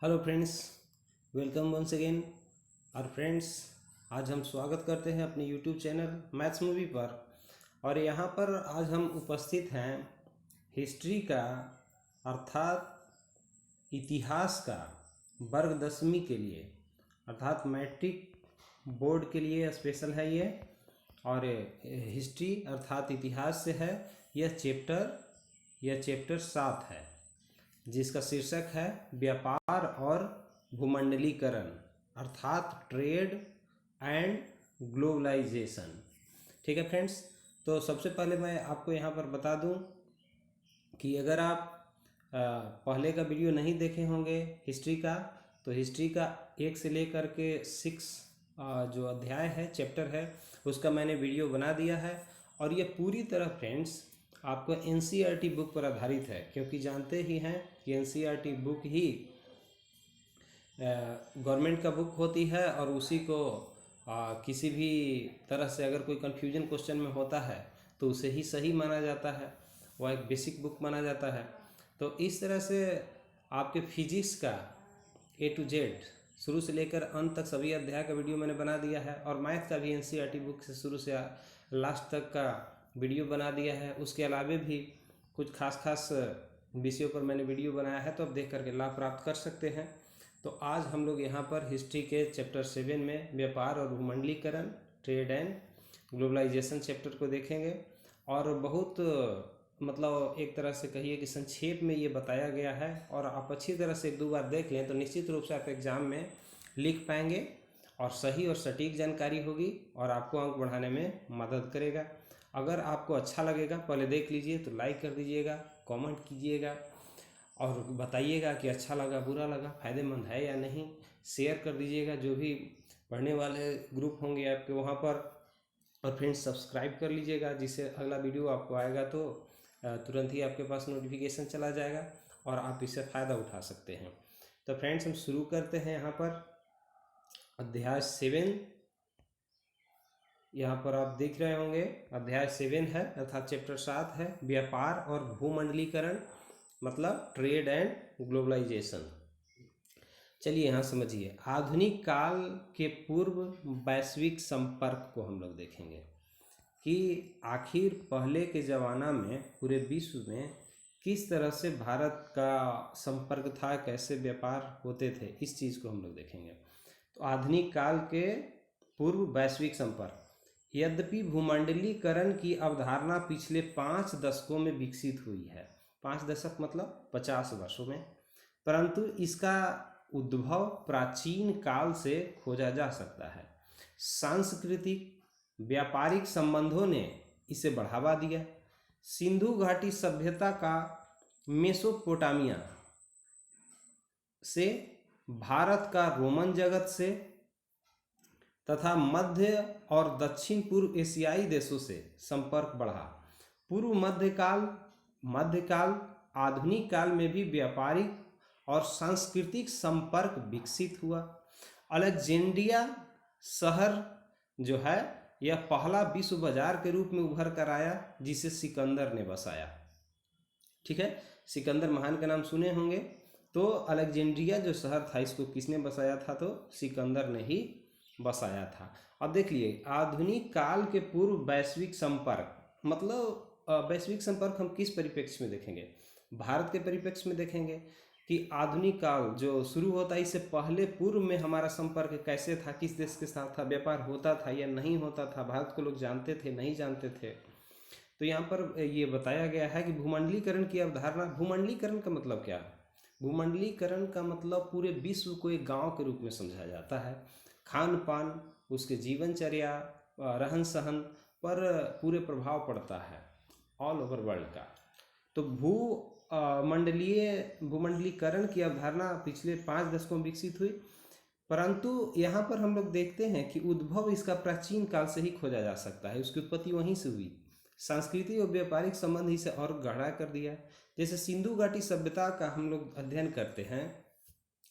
Hello friends, welcome once again. और friends, आज हम स्वागत करते हैं अपने यूट्यूब चैनल मैथ्स मूवी पर। और यहाँ पर आज हम उपस्थित हैं हिस्ट्री का अर्थात इतिहास का वर्ग 10वीं के लिए, अर्थात मैट्रिक बोर्ड के लिए स्पेशल है ये। और हिस्ट्री अर्थात इतिहास से है यह चैप्टर 7 है, जिसका शीर्षक है व्यापार और भूमंडलीकरण अर्थात ट्रेड एंड ग्लोबलाइजेशन। ठीक है फ्रेंड्स, तो सबसे पहले मैं आपको यहाँ पर बता दूँ कि अगर आप पहले का वीडियो नहीं देखे होंगे हिस्ट्री का, तो हिस्ट्री का 1 से लेकर के 6 जो अध्याय है, चैप्टर है, उसका मैंने वीडियो बना दिया है। और ये पूरी तरह फ्रेंड्स आपको एनसीईआरटी बुक पर आधारित है, क्योंकि जानते ही हैं कि एनसीईआरटी बुक ही गवर्नमेंट का बुक होती है। और उसी को किसी भी तरह से अगर कोई कन्फ्यूजन क्वेश्चन में होता है तो उसे ही सही माना जाता है, वह एक बेसिक बुक माना जाता है। तो इस तरह से आपके फिजिक्स का A to Z शुरू से लेकर अंत तक सभी अध्याय का वीडियो मैंने बना दिया है। और मैथ का भी एनसीईआरटी बुक से शुरू से लास्ट तक का वीडियो बना दिया है। उसके अलावा भी कुछ खास विषयों पर मैंने वीडियो बनाया है, तो आप देख करके लाभ प्राप्त कर सकते हैं। तो आज हम लोग यहाँ पर हिस्ट्री के चैप्टर 7 में व्यापार और भूमंडलीकरण ट्रेड एंड ग्लोबलाइजेशन चैप्टर को देखेंगे। और बहुत मतलब एक तरह से कहिए कि संक्षेप में ये बताया गया है, और आप अच्छी तरह से 1-2 बार देख लें तो निश्चित रूप से आप एग्ज़ाम में लिख पाएंगे और सही और सटीक जानकारी होगी और आपको अंक बढ़ाने में मदद करेगा। अगर आपको अच्छा लगेगा, पहले देख लीजिए तो लाइक कर दीजिएगा, कमेंट कीजिएगा और बताइएगा कि अच्छा लगा, बुरा लगा, फ़ायदेमंद है या नहीं। शेयर कर दीजिएगा जो भी पढ़ने वाले ग्रुप होंगे आपके वहाँ पर। और फ्रेंड्स, सब्सक्राइब कर लीजिएगा, जिससे अगला वीडियो आपको आएगा तो तुरंत ही आपके पास नोटिफिकेशन चला जाएगा और आप इससे फ़ायदा उठा सकते हैं। तो फ्रेंड्स, हम शुरू करते हैं यहाँ पर अध्याय 7। यहाँ पर आप देख रहे होंगे अध्याय 7 है, अर्थात चैप्टर 7 है व्यापार और भूमंडलीकरण, मतलब ट्रेड एंड ग्लोबलाइजेशन। चलिए यहाँ समझिए, आधुनिक काल के पूर्व वैश्विक संपर्क को हम लोग देखेंगे कि आखिर पहले के ज़माना में पूरे विश्व में किस तरह से भारत का संपर्क था, कैसे व्यापार होते थे, इस चीज़ को हम लोग देखेंगे। तो आधुनिक काल के पूर्व वैश्विक संपर्क। यद्यपि भूमंडलीकरण की अवधारणा पिछले 5 दशकों में विकसित हुई है, 5 दशक मतलब 50 वर्षों में, परंतु इसका उद्भव प्राचीन काल से खोजा जा सकता है। सांस्कृतिक व्यापारिक संबंधों ने इसे बढ़ावा दिया। सिंधु घाटी सभ्यता का मेसोपोटामिया से, भारत का रोमन जगत से तथा मध्य और दक्षिण पूर्व एशियाई देशों से संपर्क बढ़ा। पूर्व मध्यकाल आधुनिक काल में भी व्यापारिक और सांस्कृतिक संपर्क विकसित हुआ। अलेक्जेंड्रिया शहर जो है, यह पहला विश्व बाजार के रूप में उभर कर आया, जिसे सिकंदर ने बसाया। ठीक है, सिकंदर महान का नाम सुने होंगे। तो अलेक्जेंड्रिया जो शहर था, इसको किसने बसाया था? तो सिकंदर ने ही बसाया था। अब देख लिए, आधुनिक काल के पूर्व वैश्विक संपर्क, मतलब वैश्विक संपर्क हम किस परिप्रेक्ष्य में देखेंगे? भारत के परिप्रेक्ष्य में देखेंगे कि आधुनिक काल जो शुरू होता है, इससे पहले पूर्व में हमारा संपर्क कैसे था, किस देश के साथ था, व्यापार होता था या नहीं होता था, भारत को लोग जानते थे नहीं जानते थे। तो यहाँ पर ये बताया गया है कि भूमंडलीकरण की अवधारणा। भूमंडलीकरण का मतलब क्या है? भूमंडलीकरण का मतलब पूरे विश्व को एक गांव के रूप में समझा जाता है। खान पान, उसके जीवनचर्या, रहन सहन पर पूरे प्रभाव पड़ता है ऑल ओवर वर्ल्ड का। तो भूमंडलीकरण की अवधारणा पिछले 5 दशकों में विकसित हुई, परंतु यहाँ पर हम लोग देखते हैं कि उद्भव इसका प्राचीन काल से ही खोजा जा सकता है, उसकी उत्पत्ति वहीं से हुई। सांस्कृतिक और व्यापारिक संबंध इसे और गहरा कर दिया। जैसे सिंधु घाटी सभ्यता का हम लोग अध्ययन करते हैं,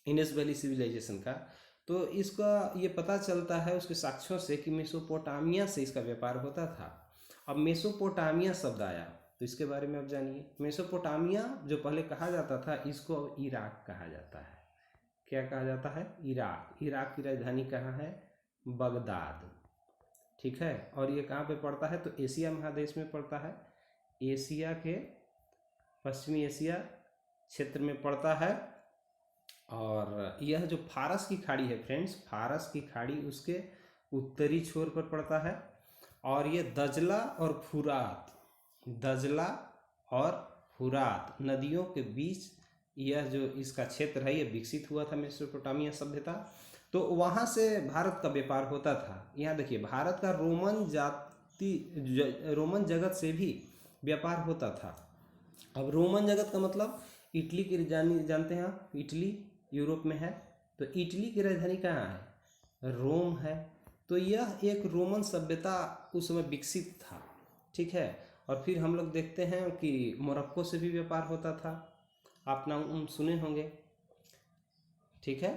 इंडस वैली सिविलाइजेशन का, तो इसका ये पता चलता है उसके साक्ष्यों से कि मेसोपोटामिया से इसका व्यापार होता था। अब मेसोपोटामिया शब्द आया, तो इसके बारे में अब जानिए। मेसोपोटामिया जो पहले कहा जाता था, इसको अब इराक कहा जाता है। क्या कहा जाता है? इराक। इराक की राजधानी कहाँ है? बगदाद। ठीक है, और ये कहाँ पे पड़ता है? तो एशिया महादेश में पड़ता है, एशिया के पश्चिमी एशिया क्षेत्र में पड़ता है। और यह जो फारस की खाड़ी है फ्रेंड्स, फारस की खाड़ी उसके उत्तरी छोर पर पड़ता है। और ये दजला और फुरात, दजला और फुरात नदियों के बीच यह जो इसका क्षेत्र है ये विकसित हुआ था, मेसोपोटामिया सभ्यता। तो वहाँ से भारत का व्यापार होता था। यहाँ देखिए, भारत का रोमन जगत से भी व्यापार होता था। अब रोमन जगत का मतलब इटली की जानते हैं आप, इटली यूरोप में है, तो इटली की राजधानी कहाँ है? रोम है। तो यह एक रोमन सभ्यता उस समय विकसित था। ठीक है, और फिर हम लोग देखते हैं कि मोरक्को से भी व्यापार होता था, आप नाम सुने होंगे। ठीक है,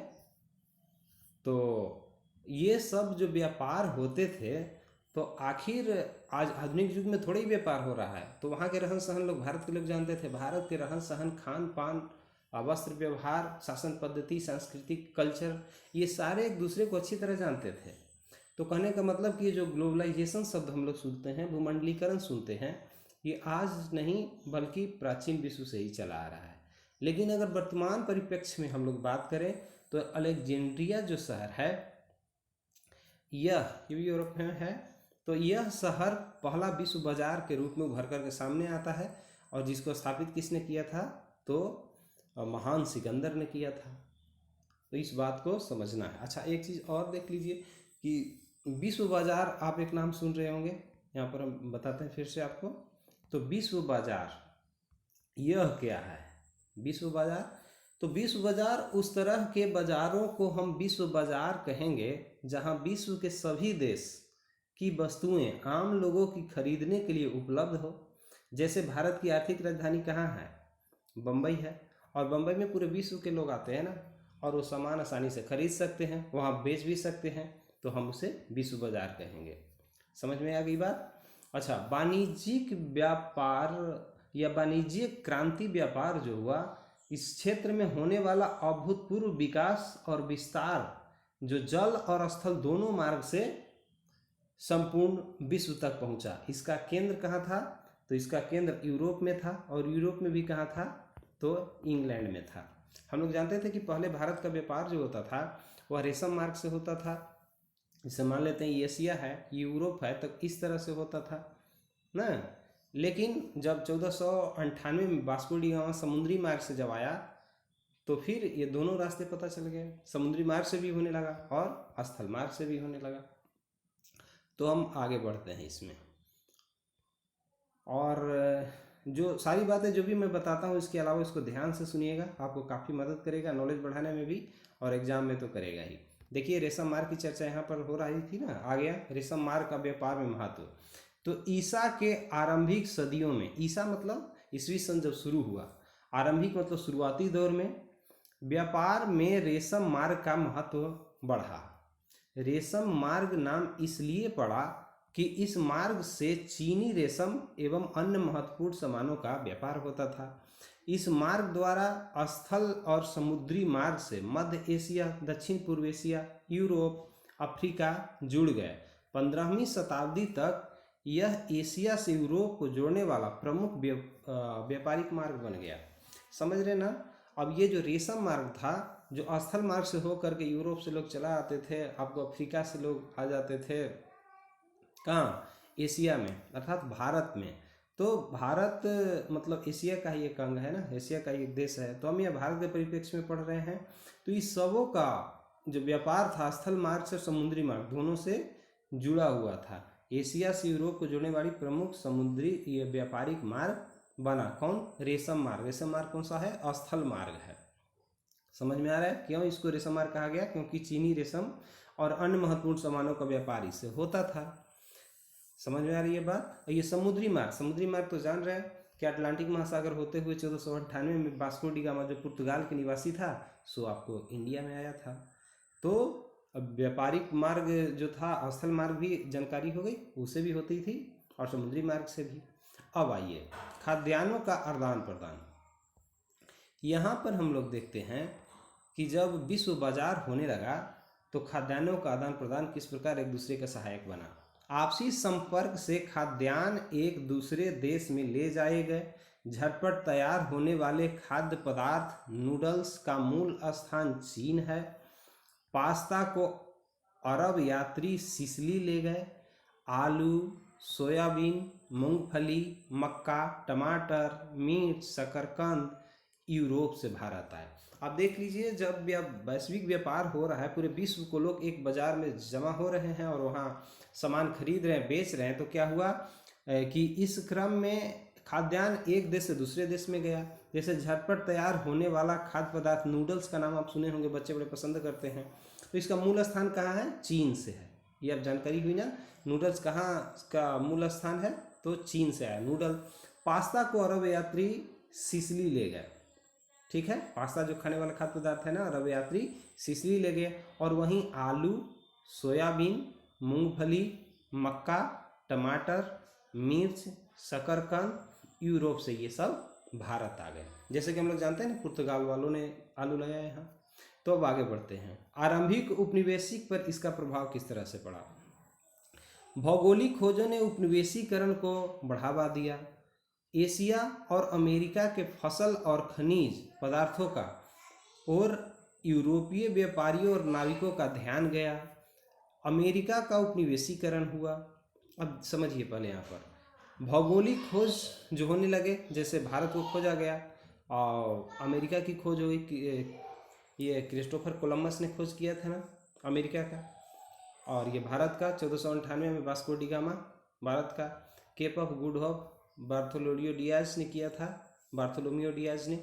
तो ये सब जो व्यापार होते थे, तो आखिर आज आधुनिक युग में थोड़ा ही व्यापार हो रहा है। तो वहाँ के रहन सहन लोग, भारत के लोग जानते थे। भारत के रहन सहन, खान पान, वस्त्र व्यवहार, शासन पद्धति, सांस्कृतिक कल्चर, ये सारे एक दूसरे को अच्छी तरह जानते थे। तो कहने का मतलब कि ये जो ग्लोबलाइजेशन शब्द हम लोग सुनते हैं, भूमंडलीकरण सुनते हैं, ये आज नहीं बल्कि प्राचीन विश्व से ही चला आ रहा है। लेकिन अगर वर्तमान परिप्रेक्ष्य में हम लोग बात करें तो अलेक्जेंड्रिया जो शहर है, यह यूरोप में है। तो यह शहर पहला विश्व बाजार के रूप में उभर कर के सामने आता है, और जिसको स्थापित किसने किया था? तो महान सिकंदर ने किया था। तो इस बात को समझना है। अच्छा, एक चीज़ और देख लीजिए कि विश्व बाजार, आप एक नाम सुन रहे होंगे, यहाँ पर हम बताते हैं फिर से आपको। तो विश्व बाजार यह क्या है? विश्व बाजार, तो विश्व बाजार उस तरह के बाजारों को हम विश्व बाजार कहेंगे जहां विश्व के सभी देश की वस्तुएं आम लोगों की खरीदने के लिए उपलब्ध हो। जैसे भारत की आर्थिक राजधानी कहाँ है? बम्बई है, और बम्बई में पूरे विश्व के लोग आते हैं ना, और वो सामान आसानी से खरीद सकते हैं, वहाँ बेच भी सकते हैं, तो हम उसे विश्व बाजार कहेंगे। समझ में आ गई बात? अच्छा, वाणिज्यिक व्यापार या वाणिज्यिक क्रांति व्यापार जो हुआ, इस क्षेत्र में होने वाला अभूतपूर्व विकास और विस्तार जो जल और स्थल दोनों मार्ग से संपूर्ण विश्व तक पहुंचा। इसका केंद्र कहाँ था? तो इसका केंद्र यूरोप में था, और यूरोप में भी कहाँ था? तो इंग्लैंड में था। हम लोग जानते थे कि पहले भारत का व्यापार जो होता था वह रेशम मार्ग से होता था। जैसे मान लेते हैं एशिया है, यूरोप है, तो इस तरह से होता था ना। लेकिन जब 1498 में वास्को डी गामा समुद्री मार्ग से जब आया, तो फिर ये दोनों रास्ते पता चल गए, समुद्री मार्ग से भी होने लगा और स्थल मार्ग से भी होने लगा। तो हम आगे बढ़ते हैं इसमें, और जो सारी बातें जो भी मैं बताता हूँ इसके अलावा इसको ध्यान से सुनिएगा, आपको काफ़ी मदद करेगा नॉलेज बढ़ाने में भी, और एग्जाम में तो करेगा ही। देखिए, रेशम मार्ग की चर्चा यहाँ पर हो रही थी ना, आ गया रेशम मार्ग का व्यापार में महत्व। तो ईसा के आरंभिक सदियों में, ईसा मतलब ईसवी सन जब शुरू हुआ, आरंभिक मतलब शुरुआती दौर में व्यापार में रेशम मार्ग का महत्व बढ़ा। रेशम मार्ग नाम इसलिए पड़ा कि इस मार्ग से चीनी रेशम एवं अन्य महत्वपूर्ण सामानों का व्यापार होता था। इस मार्ग द्वारा स्थल और समुद्री मार्ग से मध्य एशिया, दक्षिण पूर्व एशिया, यूरोप, अफ्रीका जुड़ गए। 15वीं शताब्दी तक यह एशिया से यूरोप को जोड़ने वाला प्रमुख व्यापारिक मार्ग बन गया। समझ रहे ना? अब ये जो रेशम मार्ग था, जो स्थल मार्ग से होकर के यूरोप से लोग चला आते थे, आपको अफ्रीका से लोग आ जाते थे, कहाँ? एशिया में, अर्थात भारत में। तो भारत मतलब एशिया का ही एक अंग है ना, एशिया का ही एक देश है। तो हम यह भारत के परिप्रेक्ष्य में पढ़ रहे हैं। तो इस सबों का जो व्यापार था स्थल मार्ग से समुद्री मार्ग दोनों से जुड़ा हुआ था। एशिया से यूरोप को जोड़ने वाली प्रमुख समुद्री ये व्यापारिक मार्ग बना। कौन? रेशम मार्ग। रेशम मार्ग कौन सा है? स्थल मार्ग है। समझ में आ रहा है क्यों इसको रेशम मार्ग कहा गया? क्योंकि चीनी रेशम और अन्य महत्वपूर्ण सामानों का व्यापार इससे होता था। समझ में आ रही है बात? ये समुद्री मार्ग तो जान रहे हैं कि अटलांटिक महासागर होते हुए 1498 में वास्को डी गामा जो पुर्तगाल के निवासी था, सो आपको इंडिया में आया था। तो व्यापारिक मार्ग जो था, स्थल मार्ग भी जानकारी हो गई, उससे भी होती थी और समुद्री मार्ग से भी। अब आइए खाद्यान्नों का आदान प्रदान। यहाँ पर हम लोग देखते हैं कि जब विश्व बाजार होने लगा तो खाद्यान्नों का आदान प्रदान किस प्रकार एक दूसरे का सहायक बना। आपसी संपर्क से खाद्यान्न एक दूसरे देश में ले जाए गए। झटपट तैयार होने वाले खाद्य पदार्थ नूडल्स का मूल स्थान चीन है। पास्ता को अरब यात्री सिसिली ले गए। आलू, सोयाबीन, मूंगफली, मक्का, टमाटर, मिर्च, शकरकंद यूरोप से भारत आए। आप देख लीजिए, जब वैश्विक व्यापार हो रहा है, पूरे विश्व को लोग एक बाजार में जमा हो रहे हैं और वहाँ सामान खरीद रहे हैं, बेच रहे हैं, तो क्या हुआ कि इस क्रम में खाद्यान्न एक देश से दूसरे देश में गया। जैसे झटपट तैयार होने वाला खाद्य पदार्थ नूडल्स का नाम आप सुने होंगे, बच्चे बड़े पसंद करते हैं, तो इसका मूल स्थान कहाँ है? चीन से है। ये अब जानकारी हुई ना, नूडल्स कहाँ का मूल स्थान है? तो चीन से आया नूडल। पास्ता को अरब यात्री सिसिली ले गए। ठीक है, पास्ता जो खाने वाला खाद्य पदार्थ है ना, अरब यात्री सिसिली ले गए। और वहीं आलू, सोयाबीन, मूंगफली, मक्का, टमाटर, मिर्च, शकरकंद यूरोप से ये सब भारत आ गए। जैसे कि हम लोग जानते हैं ना, पुर्तगाल वालों ने आलू लगाया यहाँ। तो अब आगे बढ़ते हैं। आरंभिक उपनिवेशिक पर इसका प्रभाव किस तरह से पड़ा? भौगोलिक खोजों ने उपनिवेशीकरण को बढ़ावा दिया। एशिया और अमेरिका के फसल और खनिज पदार्थों का और यूरोपीय व्यापारियों और नाविकों का ध्यान गया। अमेरिका का उपनिवेशीकरण हुआ। अब समझिए पहले यहाँ पर भौगोलिक खोज जो होने लगे, जैसे भारत को खोजा गया और अमेरिका की खोज हुई कि ये क्रिस्टोफर कोलंबस ने खोज किया था ना अमेरिका का, और ये भारत का 1498 में वास्को डी गामा भारत का, Cape of Good Hope Bartholomew Dias ने किया था, बार्थोलोमियो डियाज ने।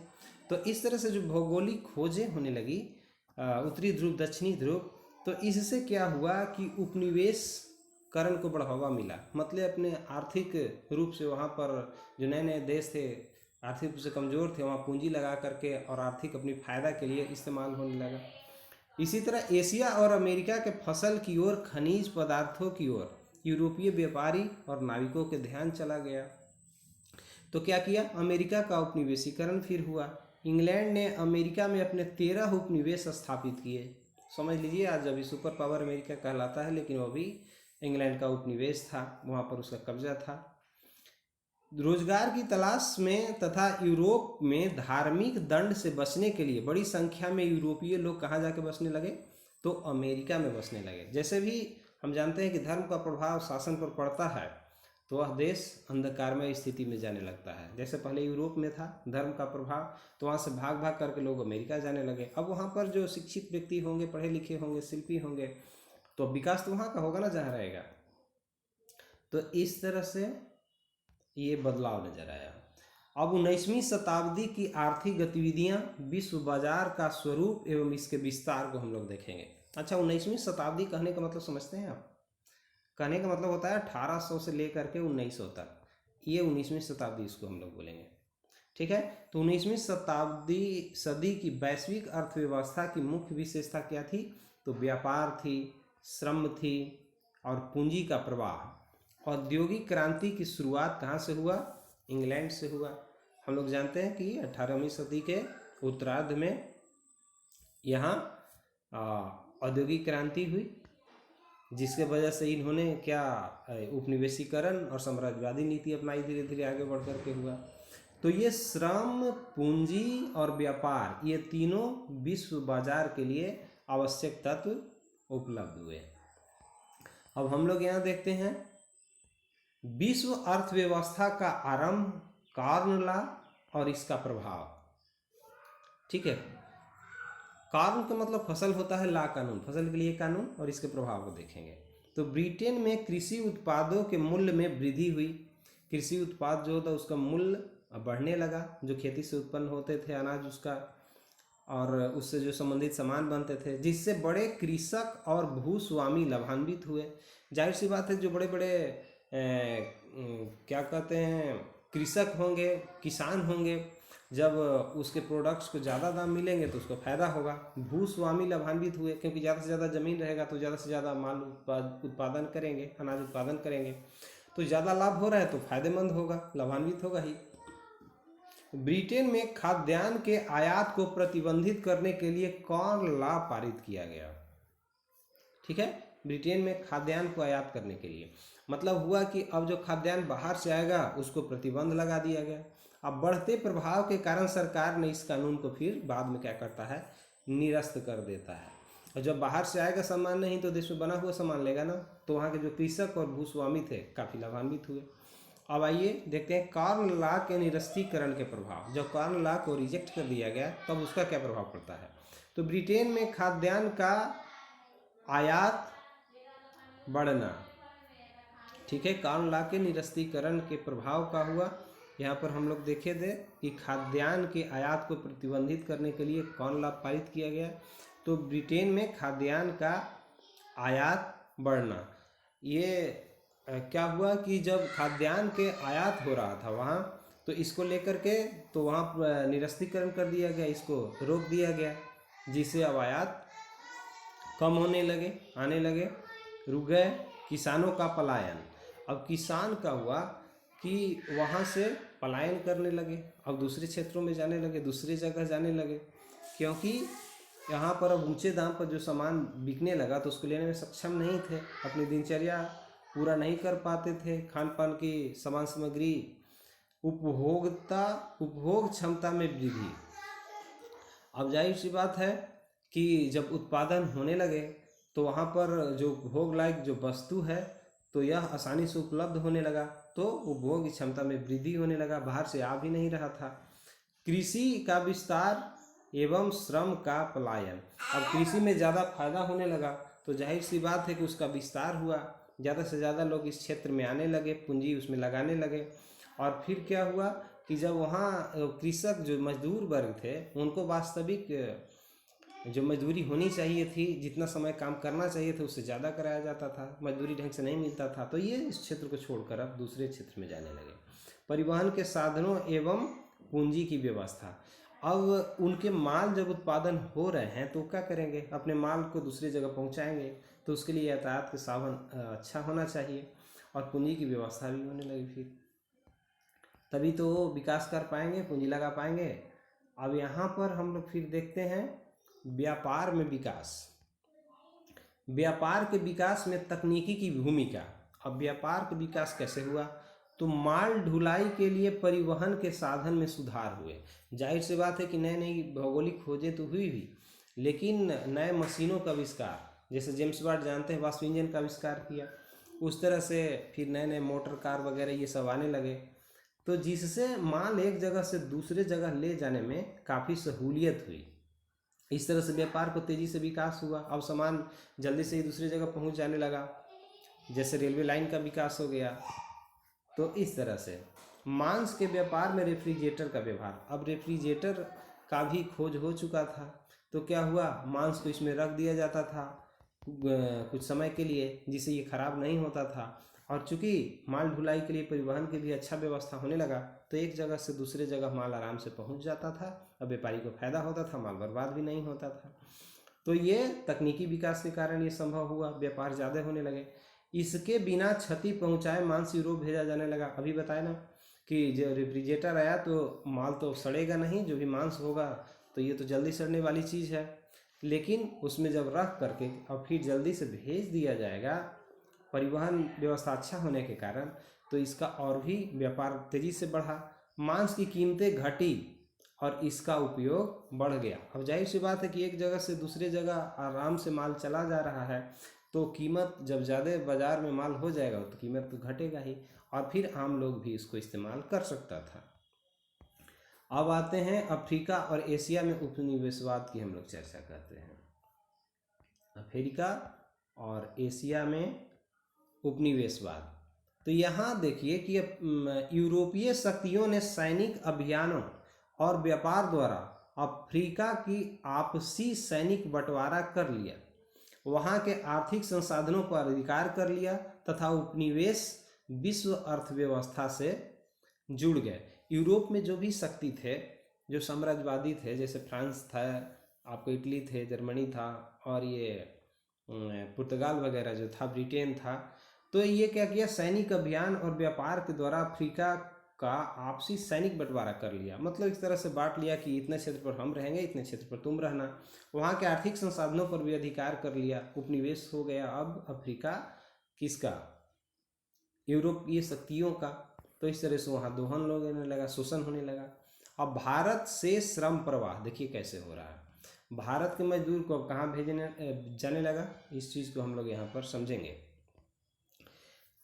तो इस तरह से जो भौगोलिक खोजें होने लगी, उत्तरी ध्रुव, दक्षिणी ध्रुव, तो इससे क्या हुआ कि उपनिवेशकरण को बढ़ावा मिला। मतलब अपने आर्थिक रूप से वहाँ पर जो नए नए देश थे, आर्थिक रूप से कमज़ोर थे, वहाँ पूंजी लगा करके और आर्थिक अपनी फ़ायदा के लिए इस्तेमाल होने लगा। इसी तरह एशिया और अमेरिका के फसल की ओर, खनिज पदार्थों की ओर यूरोपीय व्यापारी और नाविकों के ध्यान चला गया। तो क्या किया? अमेरिका का उपनिवेशीकरण फिर हुआ। इंग्लैंड ने अमेरिका में अपने 13 उपनिवेश स्थापित किए। समझ लीजिए, आज अभी सुपर पावर अमेरिका कहलाता है, लेकिन वो भी इंग्लैंड का उपनिवेश था, वहाँ पर उसका कब्जा था। रोजगार की तलाश में तथा यूरोप में धार्मिक दंड से बचने के लिए बड़ी संख्या में यूरोपीय लोग कहाँ जाके बसने लगे? तो अमेरिका में बसने लगे। जैसे भी हम जानते हैं कि धर्म का प्रभाव शासन पर पड़ता है तो वह देश अंधकारमय स्थिति में जाने लगता है। जैसे पहले यूरोप में था धर्म का प्रभाव, तो वहाँ से भाग भाग करके लोग अमेरिका जाने लगे। अब वहाँ पर जो शिक्षित व्यक्ति होंगे, पढ़े लिखे होंगे, शिल्पी होंगे, तो विकास तो वहाँ का होगा ना जहाँ रहेगा। तो इस तरह से ये बदलाव नजर आया। अब 19वीं शताब्दी की आर्थिक गतिविधियां, विश्व बाजार का स्वरूप एवं इसके विस्तार को हम लोग देखेंगे। अच्छा, 19वीं शताब्दी कहने का मतलब समझते हैं आप? कहने का मतलब होता है 1800 से लेकर के 1900 तक, ये 19वीं शताब्दी इसको हम लोग बोलेंगे। ठीक है, तो 19वीं सदी की वैश्विक अर्थव्यवस्था की मुख्य विशेषता क्या थी? तो व्यापार थी, श्रम थी और पूंजी का प्रवाह। औद्योगिक क्रांति की शुरुआत कहाँ से हुआ? इंग्लैंड से हुआ। हम लोग जानते हैं कि 18वीं सदी के उत्तरार्ध में यहाँ औद्योगिक क्रांति हुई, जिसके वजह से इन्होंने क्या उपनिवेशीकरण और साम्राज्यवादी नीति अपनाई, धीरे धीरे आगे बढ़ करके हुआ। तो ये श्रम, पूंजी और व्यापार, ये तीनों विश्व बाजार के लिए आवश्यक तत्व उपलब्ध हुए। अब हम लोग यहाँ देखते हैं विश्व अर्थव्यवस्था का आरंभ, कार्ल लॉ और इसका प्रभाव। ठीक है, कार्ल का मतलब फसल होता है, ला कानून, फसल के लिए कानून, और इसके प्रभाव को देखेंगे। तो ब्रिटेन में कृषि उत्पादों के मूल्य में वृद्धि हुई। कृषि उत्पाद जो होता है उसका मूल्य बढ़ने लगा, जो खेती से उत्पन्न होते थे अनाज उसका, और उससे जो संबंधित सामान बनते थे, जिससे बड़े कृषक और भूस्वामी लाभान्वित हुए। जाहिर सी बात है, जो बड़े बड़े क्या कहते हैं कृषक होंगे, किसान होंगे, जब उसके प्रोडक्ट्स को ज़्यादा दाम मिलेंगे तो उसको फ़ायदा होगा। भूस्वामी लाभान्वित हुए, क्योंकि ज़्यादा से ज़्यादा ज़मीन रहेगा तो ज़्यादा से ज़्यादा माल उत्पादन करेंगे, अनाज उत्पादन करेंगे, तो ज़्यादा लाभ हो रहा है तो फायदेमंद होगा, लाभान्वित होगा ही। ब्रिटेन में खाद्यान्न के आयात को प्रतिबंधित करने के लिए कौन लॉ पारित किया गया? ठीक है, ब्रिटेन में खाद्यान्न को आयात करने के लिए मतलब हुआ कि अब जो खाद्यान्न बाहर से आएगा उसको प्रतिबंध लगा दिया गया। अब बढ़ते प्रभाव के कारण सरकार ने इस कानून को फिर बाद में क्या करता है, निरस्त कर देता है। और जब बाहर से आएगा सामान नहीं तो देश में बना हुआ सामान लेगा ना, तो वहाँ के जो कृषक और भूस्वामी थे काफ़ी लाभान्वित हुए। अब आइए देखते हैं कॉर्न लॉ के निरस्तीकरण के प्रभाव। जब कॉर्न लॉ को रिजेक्ट कर दिया गया तब उसका क्या प्रभाव पड़ता है। तो ब्रिटेन में खाद्यान्न का आयात बढ़ना, ठीक है, कॉर्न लॉ के निरस्तीकरण के प्रभाव का हुआ। यहाँ पर हम लोग देखे थे कि खाद्यान्न के आयात को प्रतिबंधित करने के लिए कौन लॉ पारित किया गया। तो ब्रिटेन में खाद्यान्न का आयात बढ़ना, ये क्या हुआ कि जब खाद्यान्न के आयात हो रहा था वहाँ, तो इसको लेकर के तो वहाँ निरस्तीकरण कर दिया गया, इसको रोक दिया गया, जिससे अब आयात कम होने लगे, आने लगे, रुक गए। किसानों का पलायन, अब किसान का हुआ कि वहाँ से पलायन करने लगे, अब दूसरे क्षेत्रों में जाने लगे, दूसरी जगह जाने लगे, क्योंकि यहाँ पर अब ऊंचे दाम पर जो सामान बिकने लगा तो उसको लेने में सक्षम नहीं थे, अपनी दिनचर्या पूरा नहीं कर पाते थे, खान पान की सामान सामग्री उपभोग क्षमता में वृद्धि। अब जाहिर सी बात है कि जब उत्पादन होने लगे तो वहाँ पर जो उपभोग लायक जो वस्तु है तो यह आसानी से उपलब्ध होने लगा, तो उपभोग की क्षमता में वृद्धि होने लगा, बाहर से आ भी नहीं रहा था। कृषि का विस्तार एवं श्रम का पलायन, अब कृषि में ज़्यादा फायदा होने लगा तो जाहिर सी बात है कि उसका विस्तार हुआ, ज़्यादा से ज़्यादा लोग इस क्षेत्र में आने लगे, पूंजी उसमें लगाने लगे। और फिर क्या हुआ कि जब वहाँ कृषक जो मजदूर वर्ग थे उनको वास्तविक जो मजदूरी होनी चाहिए थी, जितना समय काम करना चाहिए था उससे ज़्यादा कराया जाता था, मजदूरी ढंग से नहीं मिलता था, तो ये इस क्षेत्र को छोड़कर अब दूसरे क्षेत्र में जाने लगे। परिवहन के साधनों एवं पूंजी की व्यवस्था, अब उनके माल जब उत्पादन हो रहे हैं तो क्या करेंगे, अपने माल को दूसरी जगह पहुंचाएंगे, तो उसके लिए यातायात के साधन अच्छा होना चाहिए और पूंजी की व्यवस्था भी होने लगी, फिर तभी तो वो विकास कर पाएंगे, पूंजी लगा पाएंगे। अब यहाँ पर हम लोग फिर देखते हैं व्यापार में विकास, व्यापार के विकास में तकनीकी की भूमिका। अब व्यापार का विकास कैसे हुआ, तो माल ढुलाई के लिए परिवहन के साधन में सुधार हुए। जाहिर सी बात है कि नई नई भौगोलिक खोजें तो हुई भी, लेकिन नए मशीनों का आविष्कार, जैसे जेम्स वाट जानते हैं वाष्प इंजन का आविष्कार किया, उस तरह से फिर नए नए मोटर कार वगैरह ये सब आने लगे, तो जिससे माल एक जगह से दूसरे जगह ले जाने में काफ़ी सहूलियत हुई। इस तरह से व्यापार को तेज़ी से विकास हुआ, अब सामान जल्दी से ही दूसरी जगह पहुंच जाने लगा, जैसे रेलवे लाइन का विकास हो गया। तो इस तरह से मांस के व्यापार में रेफ्रिजरेटर का व्यवहार, अब रेफ्रिजरेटर का भी खोज हो चुका था, तो क्या हुआ, मांस को इसमें रख दिया जाता था कुछ समय के लिए, जिससे ये खराब नहीं होता था। और चूंकि माल ढुलाई के लिए परिवहन की भी अच्छा व्यवस्था होने लगा, तो एक जगह से दूसरे जगह माल आराम से पहुंच जाता था, अब व्यापारी को फायदा होता था, माल बर्बाद भी नहीं होता था। तो ये तकनीकी विकास के कारण ये संभव हुआ, व्यापार ज़्यादा होने लगे। इसके बिना क्षति पहुंचाए मांस यूरोप भेजा जाने लगा। अभी बताया ना कि जो रेफ्रिजरेटर आया तो माल तो सड़ेगा नहीं, जो भी मांस होगा तो ये तो जल्दी सड़ने वाली चीज़ है, लेकिन उसमें जब रख करके और फिर जल्दी से भेज दिया जाएगा, परिवहन व्यवस्था अच्छा होने के कारण, तो इसका और भी व्यापार तेज़ी से बढ़ा, मांस की कीमतें घटी और इसका उपयोग बढ़ गया। अब जाहिर सी बात है कि एक जगह से दूसरे जगह आराम से माल चला जा रहा है, तो कीमत जब ज़्यादा बाज़ार में माल हो जाएगा तो कीमत तो घटेगा ही, और फिर आम लोग भी इसको इस्तेमाल कर सकता था। अब आते हैं अफ्रीका और एशिया में उपनिवेशवाद की हम लोग चर्चा करते हैं। अफ्रीका और एशिया में उपनिवेशवाद, तो यहाँ देखिए कि यूरोपीय शक्तियों ने सैनिक अभियानों और व्यापार द्वारा अफ्रीका की आपसी सैनिक बंटवारा कर लिया, वहाँ के आर्थिक संसाधनों पर अधिकार कर लिया तथा उपनिवेश विश्व अर्थव्यवस्था से जुड़ गए। यूरोप में जो भी शक्ति थे, जो साम्राज्यवादी थे, जैसे फ्रांस था, आपको इटली थे, जर्मनी था, और ये पुर्तगाल वगैरह जो था, ब्रिटेन था, तो ये क्या किया, सैनिक अभियान और व्यापार के द्वारा अफ्रीका का आपसी सैनिक बंटवारा कर लिया। मतलब इस तरह से बांट लिया कि इतने क्षेत्र पर हम रहेंगे, इतने क्षेत्र पर तुम रहना। वहाँ के आर्थिक संसाधनों पर भी अधिकार कर लिया। उपनिवेश हो गया अब अफ्रीका किसका? यूरोपीय शक्तियों का। तो इस तरह से वहाँ दोहन होने लगा, शोषण होने लगा। अब भारत से श्रम प्रवाह देखिए कैसे हो रहा है। भारत के मजदूर को अब कहाँ भेजने जाने लगा, इस चीज़ को हम लोग यहाँ पर समझेंगे।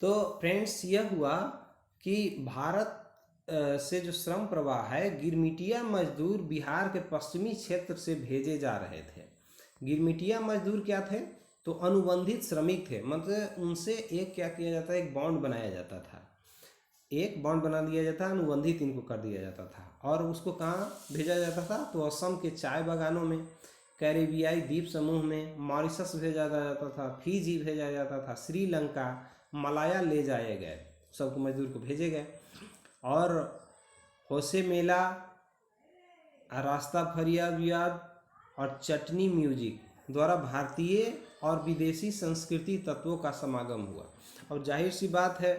तो फ्रेंड्स यह हुआ कि भारत से जो श्रम प्रवाह है, गिरमिटिया मजदूर बिहार के पश्चिमी क्षेत्र से भेजे जा रहे थे। गिरमिटिया मजदूर क्या थे? तो अनुबंधित श्रमिक थे। मतलब उनसे एक क्या किया जाता है, एक बॉन्ड बनाया जाता था, एक बॉन्ड बना दिया जाता, अनुबंधित इनको कर दिया जाता था। और उसको कहाँ भेजा जाता था? तो असम के चाय बागानों में, कैरेबियाई द्वीप समूह में, मॉरिशस भेजा जाता था, फिजी भेजा जाता था, श्रीलंका, मलाया ले जाए गए, सबको मजदूर को भेजे गए। और होसे मेला, रास्ता फरियाद और चटनी म्यूजिक द्वारा भारतीय और विदेशी संस्कृति तत्वों का समागम हुआ। और जाहिर सी बात है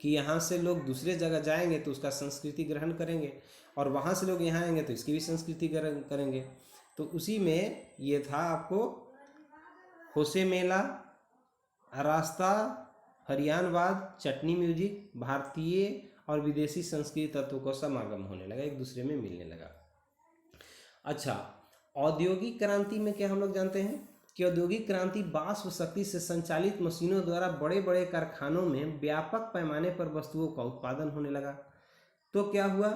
कि यहाँ से लोग दूसरे जगह जाएंगे तो उसका संस्कृति ग्रहण करेंगे, और वहाँ से लोग यहाँ आएंगे तो इसकी भी संस्कृति ग्रहण करेंगे। तो उसी में ये था आपको होसे मेला, रास्ता हरियाणवाद, चटनी म्यूजिक, भारतीय और विदेशी संस्कृति तत्वों का समागम होने लगा, एक दूसरे में मिलने लगा। अच्छा, औद्योगिक क्रांति में क्या हम लोग जानते हैं कि औद्योगिक क्रांति वाष्प शक्ति से संचालित मशीनों द्वारा बड़े बड़े कारखानों में व्यापक पैमाने पर वस्तुओं का उत्पादन होने लगा। तो क्या हुआ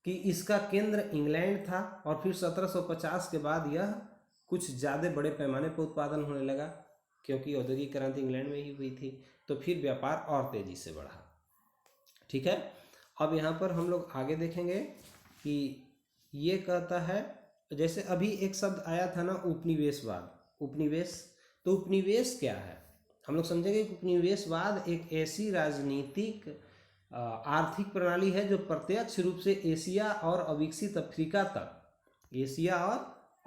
कि इसका केंद्र इंग्लैंड था, और फिर 1750 के बाद यह कुछ ज़्यादा बड़े पैमाने पर उत्पादन होने लगा, क्योंकि औद्योगिक क्रांति इंग्लैंड में ही हुई थी। तो फिर व्यापार और तेज़ी से बढ़ा। ठीक है, अब यहाँ पर हम लोग आगे देखेंगे कि ये कहता है, जैसे अभी एक शब्द आया था ना, उपनिवेशवाद। उपनिवेश, तो उपनिवेश क्या है हम लोग समझेंगे कि उपनिवेशवाद एक ऐसी राजनीतिक आर्थिक प्रणाली है जो प्रत्यक्ष रूप से एशिया और अविकसित अफ्रीका तक, एशिया और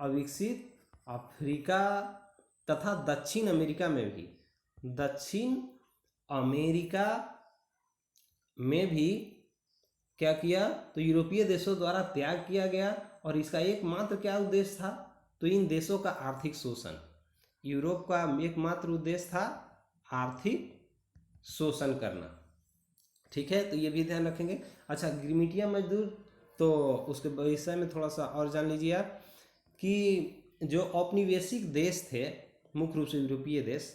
अविकसित अफ्रीका तथा दक्षिण अमेरिका में भी, दक्षिण अमेरिका में भी क्या किया, तो यूरोपीय देशों द्वारा त्याग किया गया। और इसका एकमात्र क्या उद्देश्य था, तो इन देशों का आर्थिक शोषण। यूरोप का एकमात्र उद्देश्य था आर्थिक शोषण करना। ठीक है, तो ये भी ध्यान रखेंगे। अच्छा, गिरमिटिया मजदूर, तो उसके विषय में थोड़ा सा और जान लीजिए आप कि जो औपनिवेशिक देश थे, मुख्य रूप से यूरोपीय देश,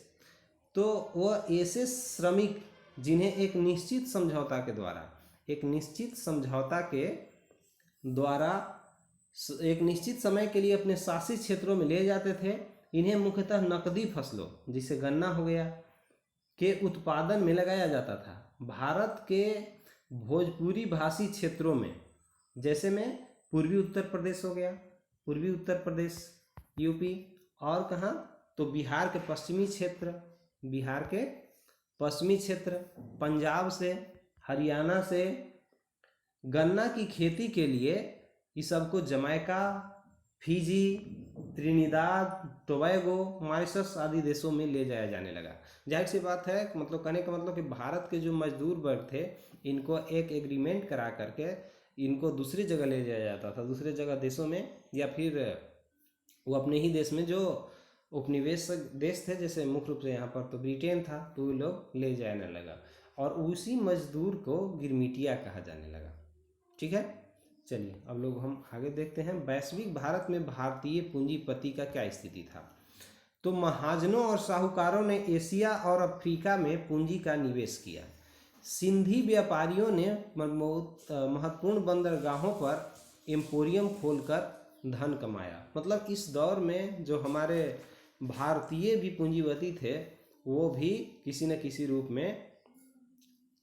तो वह ऐसे श्रमिक जिन्हें एक निश्चित समझौता के द्वारा, एक निश्चित समझौता के द्वारा एक निश्चित समय के लिए अपने शासित क्षेत्रों में ले जाते थे, इन्हें मुख्यतः नकदी फसलों, जिसे गन्ना हो गया, के उत्पादन में लगाया जाता था। भारत के भोजपुरी भाषी क्षेत्रों में, जैसे में पूर्वी उत्तर प्रदेश हो गया, पूर्वी उत्तर प्रदेश यूपी, और कहाँ, तो बिहार के पश्चिमी क्षेत्र, बिहार के पश्चिमी क्षेत्र, पंजाब से, हरियाणा से गन्ना की खेती के लिए इस सबको Jamaica, Fiji, Trinidad, Tobago, Mauritius आदि देशों में ले जाया जाने लगा। जाहिर सी बात है, मतलब कहने का मतलब कि भारत के जो मजदूर वर्ग थे, इनको एक एग्रीमेंट करा करके इनको दूसरी जगह ले जाया जाता था, दूसरे जगह देशों में, या फिर वो अपने ही देश में जो उपनिवेश देश थे, जैसे मुख्य रूप से यहाँ पर तो ब्रिटेन था, तो वो लोग ले जाने लगा, और उसी मजदूर को गिरमिटिया कहा जाने लगा। ठीक है, चलिए अब लोग हम आगे देखते हैं। वैश्विक भारत में भारतीय पूंजीपति का क्या स्थिति था, तो महाजनों और साहूकारों ने एशिया और अफ्रीका में पूंजी का निवेश किया। सिंधी व्यापारियों ने महत्वपूर्ण बंदरगाहों पर एम्पोरियम खोलकर धन कमाया। मतलब इस दौर में जो हमारे भारतीय भी पूंजीपति थे, वो भी किसी न किसी रूप में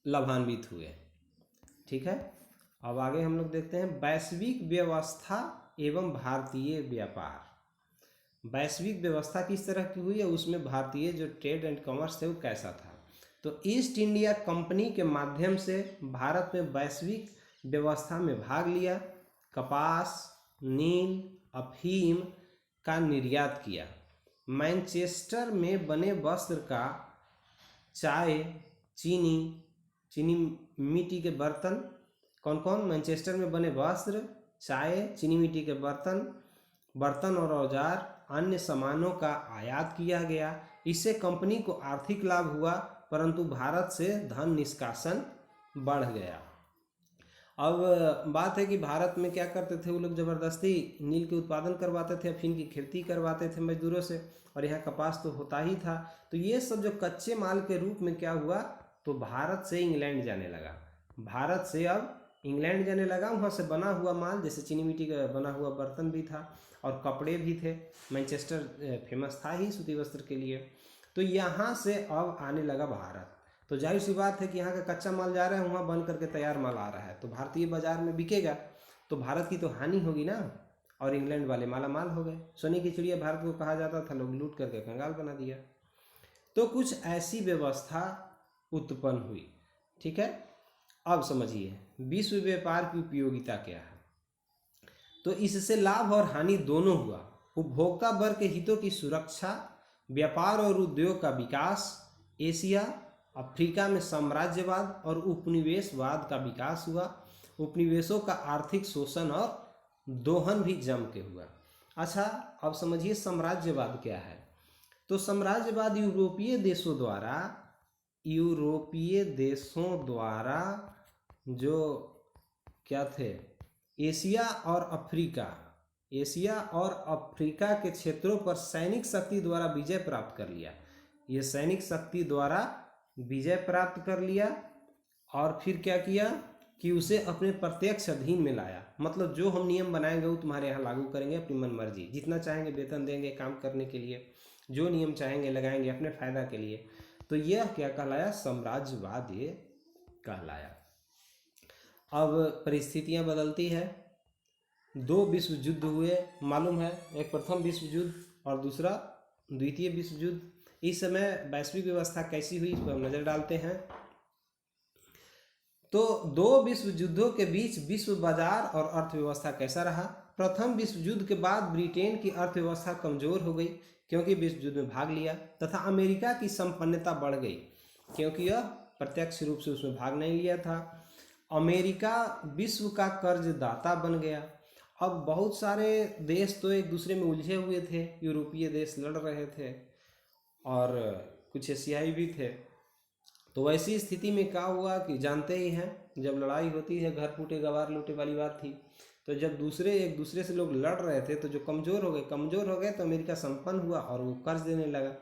लाभान्वित हुए। ठीक है, अब आगे हम लोग देखते हैं वैश्विक व्यवस्था एवं भारतीय व्यापार। वैश्विक व्यवस्था किस तरह की हुई है, उसमें भारतीय जो ट्रेड एंड कॉमर्स थे वो कैसा था। तो ईस्ट इंडिया कंपनी के माध्यम से भारत में वैश्विक व्यवस्था में भाग लिया, कपास, नील, अफीम का निर्यात किया, मैनचेस्टर में बने वस्त्र का, चाय, चीनी, चीनी मिट्टी के बर्तन, कौन कौन? मैनचेस्टर में बने वस्त्र, चाय, चीनी मिट्टी के बर्तन और औजार, अन्य सामानों का आयात किया गया। इससे कंपनी को आर्थिक लाभ हुआ, परंतु भारत से धन निष्कासन बढ़ गया। अब बात है कि भारत में क्या करते थे वो लोग, ज़बरदस्ती नील के उत्पादन करवाते थे, अफीम की खेती करवाते थे मजदूरों से, और यहाँ कपास तो होता ही था। तो ये सब जो कच्चे माल के रूप में क्या हुआ, तो भारत से इंग्लैंड जाने लगा। भारत से अब इंग्लैंड जाने लगा, वहाँ से बना हुआ माल, जैसे चीनी मिट्टी का बना हुआ बर्तन भी था और कपड़े भी थे। मैनचेस्टर फेमस था ही सूती वस्त्र के लिए। तो यहाँ से अब आने लगा भारत। तो जाहिर सी बात है कि यहाँ का कच्चा माल जा रहा है, वहाँ बन करके तैयार माल आ रहा है, तो भारतीय बाजार में बिकेगा, तो भारत की तो हानि होगी ना। और इंग्लैंड वाले माला माल हो गए। सोने की चिड़िया भारत को कहा जाता था, लोग लूट करके कंगाल बना दिया। तो कुछ ऐसी व्यवस्था उत्पन्न हुई। ठीक है, अब समझिए विश्व व्यापार की उपयोगिता क्या है। तो इससे लाभ और हानि दोनों हुआ। उपभोक्ता वर्ग के हितों की सुरक्षा, व्यापार और उद्योग का विकास, एशिया अफ्रीका में साम्राज्यवाद और उपनिवेशवाद का विकास हुआ। उपनिवेशों का आर्थिक शोषण और दोहन भी जम के हुआ। अच्छा, अब समझिए साम्राज्यवाद क्या है। तो साम्राज्यवाद यूरोपीय देशों द्वारा जो क्या थे, एशिया और अफ्रीका के क्षेत्रों पर सैनिक शक्ति द्वारा विजय प्राप्त कर लिया। ये सैनिक शक्ति द्वारा विजय प्राप्त कर लिया और फिर क्या किया कि उसे अपने प्रत्यक्ष अधीन में लाया। मतलब जो हम नियम बनाएंगे वो तुम्हारे यहाँ लागू करेंगे अपनी मन मर्जी, जितना चाहेंगे वेतन देंगे काम करने के लिए, जो नियम चाहेंगे लगाएंगे अपने फायदा के लिए। तो यह क्या कहलाया, साम्राज्यवाद ये कहलाया। अब परिस्थितियां बदलती है। 2 विश्व युद्ध हुए मालूम है, एक प्रथम विश्व युद्ध और दूसरा द्वितीय विश्व युद्ध। इस समय वैश्विक व्यवस्था कैसी हुई इस पर हम नजर डालते हैं। तो 2 विश्व युद्धों के बीच विश्व बाजार और अर्थव्यवस्था कैसा रहा। प्रथम विश्व युद्ध के बाद ब्रिटेन की अर्थव्यवस्था कमजोर हो गई क्योंकि विश्व युद्ध में भाग लिया, तथा अमेरिका की संपन्नता बढ़ गई क्योंकि यह प्रत्यक्ष रूप से उसमें भाग नहीं लिया था। अमेरिका विश्व का कर्जदाता बन गया। अब बहुत सारे देश तो एक दूसरे में उलझे हुए थे, यूरोपीय देश लड़ रहे थे और कुछ एशियाई भी थे। तो वैसी स्थिति में क्या हुआ कि जानते ही हैं, जब लड़ाई होती है घर फूटे गवार लूटे वाली बात थी। तो जब एक दूसरे से लोग लड़ रहे थे तो जो कमज़ोर हो गए तो अमेरिका संपन्न हुआ और वो कर्ज देने लगा।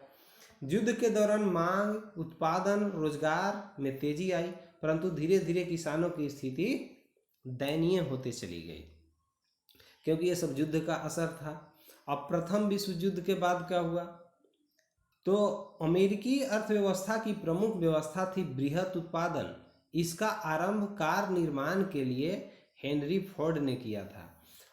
युद्ध के दौरान मांग, उत्पादन, रोजगार में तेजी आई, परंतु धीरे धीरे किसानों की स्थिति दयनीय होते चली गई क्योंकि ये सब युद्ध का असर था। अब प्रथम विश्व युद्ध के बाद क्या हुआ, तो अमेरिकी अर्थव्यवस्था की प्रमुख व्यवस्था थी बृहत उत्पादन। इसका आरंभ कार निर्माण के लिए हेनरी फोर्ड ने किया था।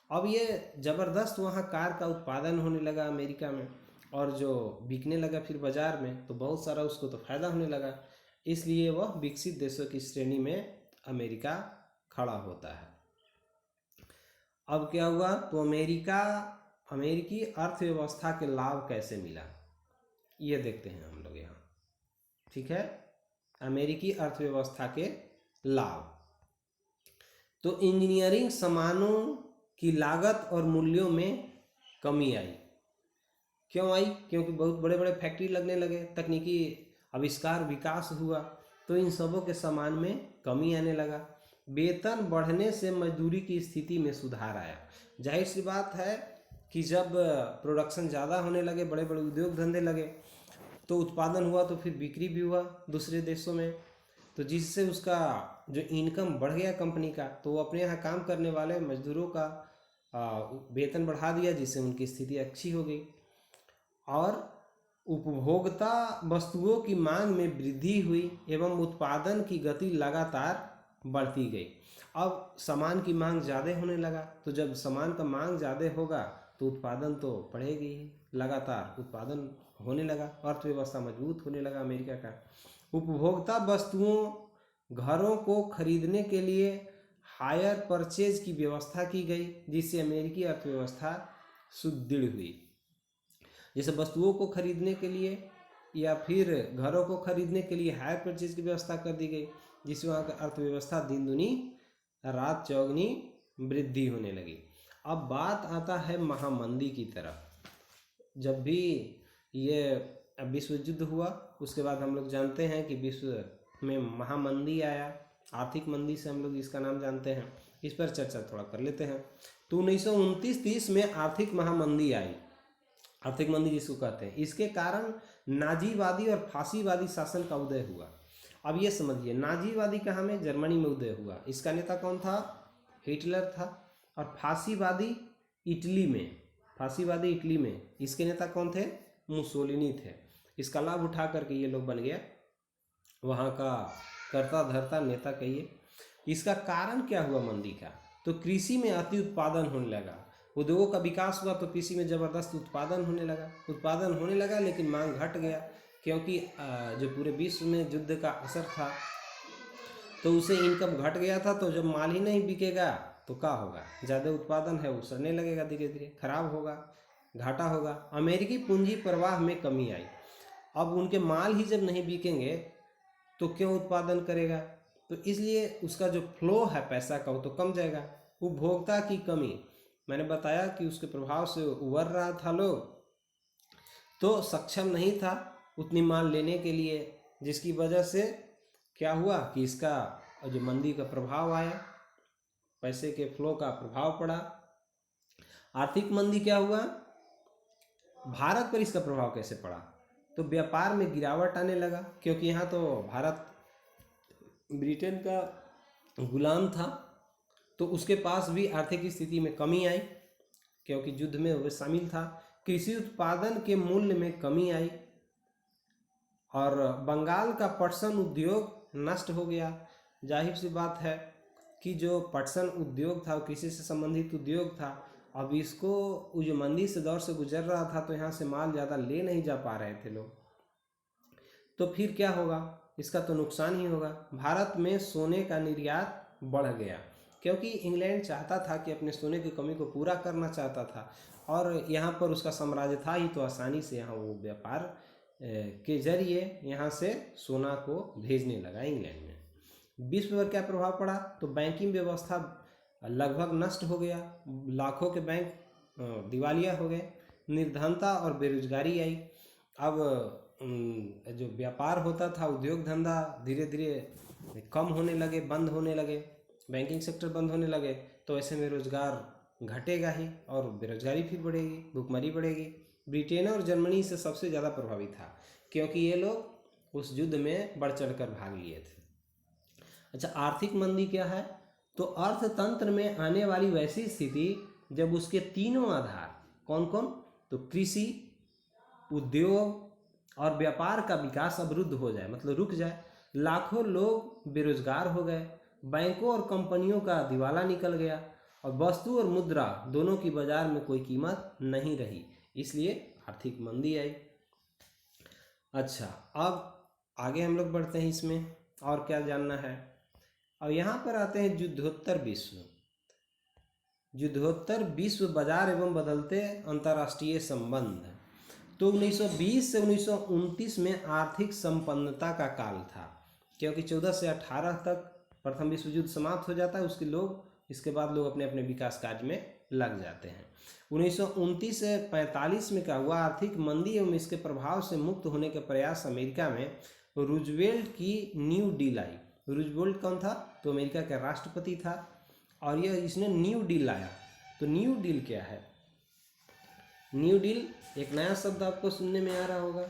अब ये ज़बरदस्त वहाँ कार का उत्पादन होने लगा अमेरिका में, और जो बिकने लगा फिर बाज़ार में, तो बहुत सारा उसको तो फायदा होने लगा, इसलिए वह विकसित देशों की श्रेणी में अमेरिका खड़ा होता है। अब क्या हुआ, तो अमेरिकी अर्थव्यवस्था के लाभ कैसे मिला ये देखते हैं हम लोग यहाँ। ठीक है, अमेरिकी अर्थव्यवस्था के लाभ। तो इंजीनियरिंग सामानों की लागत और मूल्यों में कमी आई। क्यों आई, क्योंकि बहुत बड़े बड़े फैक्ट्री लगने लगे, तकनीकी आविष्कार विकास हुआ, तो इन सबों के सामान में कमी आने लगा। वेतन बढ़ने से मजदूरी की स्थिति में सुधार आया। जाहिर सी बात है कि जब प्रोडक्शन ज़्यादा होने लगे, बड़े बड़े उद्योग धंधे लगे, तो उत्पादन हुआ, तो फिर बिक्री भी हुआ दूसरे देशों में, तो जिससे उसका जो इनकम बढ़ गया कंपनी का, तो वो अपने यहाँ काम करने वाले मजदूरों का वेतन बढ़ा दिया, जिससे उनकी स्थिति अच्छी हो गई। और उपभोक्ता वस्तुओं की मांग में वृद्धि हुई एवं उत्पादन की गति लगातार बढ़ती गई। अब सामान की मांग ज़्यादा होने लगा, तो जब सामान का मांग ज़्यादा होगा तो उत्पादन तो बढ़ेगी ही, लगातार उत्पादन होने लगा, अर्थव्यवस्था मजबूत होने लगा अमेरिका का। उपभोक्ता वस्तुओं, घरों को खरीदने के लिए हायर परचेज की व्यवस्था की गई, जिससे अमेरिकी अर्थव्यवस्था सुदृढ़ हुई। जैसे वस्तुओं को खरीदने के लिए या फिर घरों को खरीदने के लिए हायर परचेज की व्यवस्था कर दी गई, जिससे वहाँ की अर्थव्यवस्था दिन दुनी रात चौगनी वृद्धि होने लगी। अब बात आता है महामंदी की तरफ। जब भी ये विश्व युद्ध हुआ उसके बाद हम लोग जानते हैं कि विश्व में महामंदी आया, आर्थिक मंदी से हम लोग इसका नाम जानते हैं। इस पर चर्चा थोड़ा कर लेते हैं। तो 1929-30 में आर्थिक महामंदी आई, आर्थिक मंदी जिसको कहते हैं। इसके कारण नाजीवादी और फांसीवादी शासन का उदय हुआ। अब ये समझिए, नाजीवादी कहाँ में? जर्मनी में उदय हुआ। इसका नेता कौन था? हिटलर था। और फांसीवादी इटली में, फांसीवादी इटली में इसके नेता कौन थे? मुसोलिनी थे। इसका लाभ उठा करके ये लोग बन गया वहाँ का कर्ता धर्ता नेता कहिए। इसका कारण क्या हुआ मंदी का? तो कृषि में अति उत्पादन होने लगा, उद्योगों का विकास हुआ, तो कृषि में ज़बरदस्त उत्पादन होने लगा, लेकिन मांग घट गया, क्योंकि जो पूरे विश्व में युद्ध का असर था तो उसे इनकम घट गया था। तो जब माल ही नहीं बिकेगा तो क्या होगा? ज़्यादा उत्पादन है वो सड़ने लगेगा, धीरे धीरे खराब होगा, घाटा होगा। अमेरिकी पूंजी प्रवाह में कमी आई। अब उनके माल ही जब नहीं बिकेंगे तो क्यों उत्पादन करेगा? तो इसलिए उसका जो फ्लो है पैसा का वो तो कम जाएगा। उपभोक्ता की कमी, मैंने बताया कि उसके प्रभाव से उबर रहा था लोग, तो सक्षम नहीं था उतनी माल लेने के लिए, जिसकी वजह से क्या हुआ कि इसका जो मंदी का प्रभाव आया, पैसे के फ्लो का प्रभाव पड़ा। आर्थिक मंदी क्या हुआ? भारत पर इसका प्रभाव कैसे पड़ा? तो व्यापार में गिरावट आने लगा, क्योंकि यहाँ तो भारत ब्रिटेन का गुलाम था, तो उसके पास भी आर्थिक स्थिति में कमी आई, क्योंकि युद्ध में वह शामिल था। कृषि उत्पादन के मूल्य में कमी आई और बंगाल का पटसन उद्योग नष्ट हो गया। जाहिर सी बात है कि जो पटसन उद्योग था, कृषि से संबंधित उद्योग था, अब इसको जो मंदी से दौर से गुजर रहा था तो यहाँ से माल ज़्यादा ले नहीं जा पा रहे थे लोग, तो फिर क्या होगा? इसका तो नुकसान ही होगा। भारत में सोने का निर्यात बढ़ गया, क्योंकि इंग्लैंड चाहता था कि अपने सोने की कमी को पूरा करना चाहता था, और यहाँ पर उसका साम्राज्य था ही, तो आसानी से यहाँ वो व्यापार के जरिए यहाँ से सोना को भेजने लगा इंग्लैंड में। विश्व पर क्या प्रभाव पड़ा? तो बैंकिंग व्यवस्था लगभग नष्ट हो गया, लाखों के बैंक दिवालिया हो गए, निर्धनता और बेरोजगारी आई। अब जो व्यापार होता था, उद्योग धंधा धीरे धीरे कम होने लगे, बंद होने लगे, बैंकिंग सेक्टर बंद होने लगे, तो ऐसे में रोजगार घटेगा ही और बेरोजगारी फिर बढ़ेगी, भुखमरी बढ़ेगी। ब्रिटेन और जर्मनी से सबसे ज़्यादा प्रभावित था, क्योंकि ये लोग उस युद्ध में बढ़ चढ़ कर भाग लिए थे। अच्छा, आर्थिक मंदी क्या है? तो अर्थतंत्र में आने वाली वैसी स्थिति जब उसके तीनों आधार कौन कौन? तो कृषि, उद्योग और व्यापार का विकास अवरुद्ध हो जाए, मतलब रुक जाए। लाखों लोग बेरोजगार हो गए, बैंकों और कंपनियों का दिवाला निकल गया, और वस्तु और मुद्रा दोनों की बाजार में कोई कीमत नहीं रही, इसलिए आर्थिक मंदी आई। अच्छा, अब आगे हम लोग बढ़ते हैं, इसमें और क्या जानना है। अब यहाँ पर आते हैं युद्धोत्तर विश्व। युद्धोत्तर विश्व बाजार एवं बदलते अंतर्राष्ट्रीय संबंध। तो 1920 से 1929 में आर्थिक संपन्नता का काल था, क्योंकि 14 से 18 तक प्रथम विश्व युद्ध समाप्त हो जाता है, इसके बाद लोग अपने अपने विकास कार्य में लग जाते हैं। 1929 से 45 में क्या हुआ? आर्थिक मंदी एवं इसके प्रभाव से मुक्त होने के प्रयास अमेरिका में रूजवेल्ट की न्यू डील आई। रूजवेल्ट कौन था? तो अमेरिका का राष्ट्रपति था, और इसने न्यू डील लाया। तो न्यू डील क्या है? न्यू डील एक नया शब्द आपको सुनने में आ रहा होगा।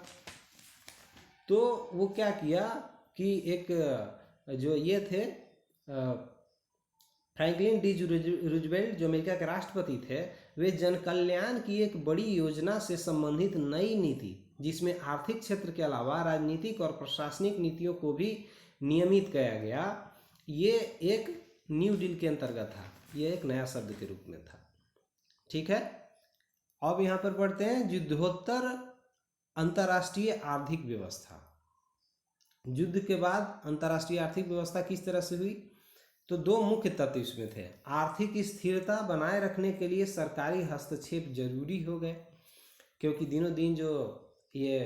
तो वो क्या किया कि एक जो ये थे फ्रैंकलिन डी रूजवेल्ट, जो अमेरिका के राष्ट्रपति थे, वे जन कल्याण की एक बड़ी योजना से संबंधित नई नीति, जिसमें आर्थिक क्षेत्र के अलावा राजनीतिक और प्रशासनिक नीतियों को भी नियमित किया गया, ये एक न्यू डील के अंतर्गत था। ये एक नया शब्द के रूप में था। ठीक है, अब यहाँ पर पढ़ते हैं युद्धोत्तर अंतर्राष्ट्रीय आर्थिक व्यवस्था। युद्ध के बाद अंतर्राष्ट्रीय आर्थिक व्यवस्था किस तरह से हुई? तो दो मुख्य तत्व इसमें थे। आर्थिक स्थिरता बनाए रखने के लिए सरकारी हस्तक्षेप जरूरी हो गए, क्योंकि दिनों दिन जो ये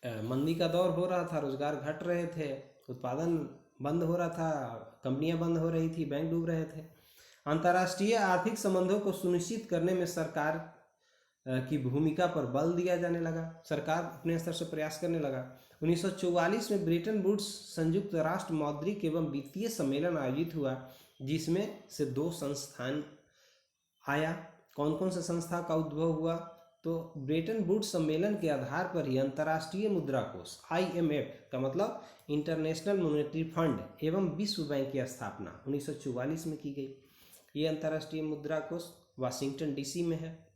मंदी का दौर हो रहा था, रोजगार घट रहे थे, उत्पादन बंद हो रहा था, कंपनियां बंद हो रही थी, बैंक डूब रहे थे। अंतर्राष्ट्रीय आर्थिक संबंधों को सुनिश्चित करने में सरकार की भूमिका पर बल दिया जाने लगा। सरकार अपने स्तर से प्रयास करने लगा। 1944 में ब्रेटन वुड्स संयुक्त राष्ट्र मौद्रिक एवं वित्तीय सम्मेलन आयोजित हुआ, जिसमें से 2 संस्थान आया। कौन कौन से संस्था का उद्भव हुआ? तो ब्रेटन वुड्स सम्मेलन के आधार पर ही अंतर्राष्ट्रीय मुद्रा कोष IMF का मतलब इंटरनेशनल मॉनेटरी फंड एवं विश्व बैंक की स्थापना 1944 में की गई। ये अंतर्राष्ट्रीय मुद्रा कोष वाशिंगटन DC में है,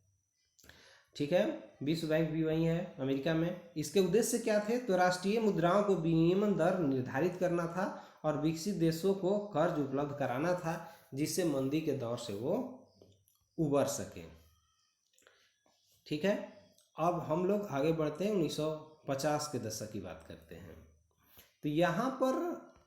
ठीक है। विश्व बैंक भी वही है, अमेरिका में। इसके उद्देश्य क्या थे? तो राष्ट्रीय मुद्राओं को विनिमय दर निर्धारित करना था और विकसित देशों को कर्ज उपलब्ध कराना था, जिससे मंदी के दौर से वो उबर सके, ठीक है। अब हम लोग आगे बढ़ते हैं, 1950 के दशक की बात करते हैं। तो यहाँ पर